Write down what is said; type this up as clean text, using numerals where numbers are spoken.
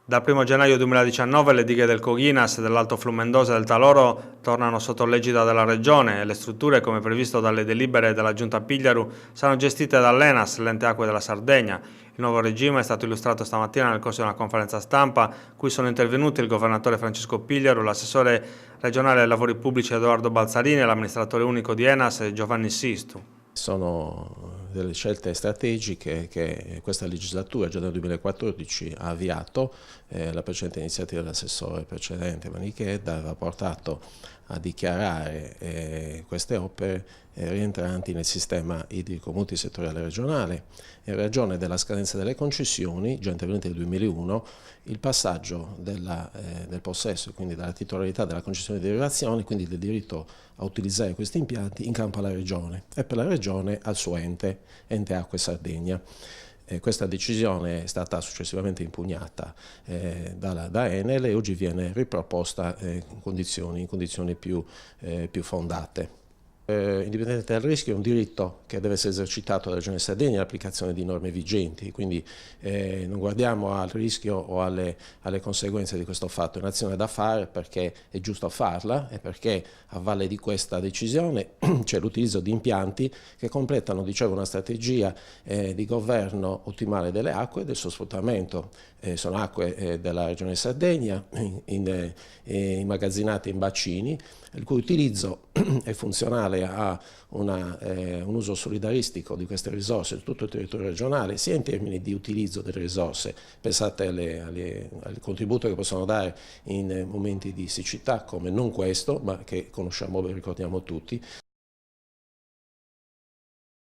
Dal 1 gennaio 2019 le dighe del Coghinas, dell'Alto Flumendosa e del Taloro tornano sotto l'egida della Regione e le strutture, come previsto dalle delibere della Giunta Pigliaru, saranno gestite dall'ENAS, l'ente acque della Sardegna. Il nuovo regime è stato illustrato stamattina nel corso di una conferenza stampa, cui sono intervenuti il governatore Francesco Pigliaru, l'assessore regionale ai lavori pubblici Edoardo Balzarini e l'amministratore unico di ENAS Giovanni Sistu. Sono delle scelte strategiche che questa legislatura, già nel 2014, ha avviato. La precedente iniziativa dell'assessore precedente Manichedda aveva portato a dichiarare queste opere rientranti nel sistema idrico multisettoriale regionale. In ragione della scadenza delle concessioni, già intervenuti nel 2001, il passaggio del possesso, quindi della titolarità della concessione di derivazione, quindi del diritto a utilizzare questi impianti, in campo alla Regione e per la Regione al suo ente Acque Sardegna. Questa decisione è stata successivamente impugnata da Enel e oggi viene riproposta in condizioni più fondate. Indipendentemente dal rischio è un diritto che deve essere esercitato dalla Regione Sardegna in applicazione di norme vigenti, quindi non guardiamo al rischio o alle conseguenze di questo fatto, è un'azione da fare perché è giusto farla e perché a valle di questa decisione c'è l'utilizzo di impianti che completano, dicevo, una strategia di governo ottimale delle acque e del suo sfruttamento. Sono acque della Regione Sardegna immagazzinate in bacini, il cui utilizzo è funzionale a un uso solidaristico di queste risorse su tutto il territorio regionale, sia in termini di utilizzo delle risorse, pensate al contributo che possono dare in momenti di siccità come non questo, ma che conosciamo e ricordiamo tutti,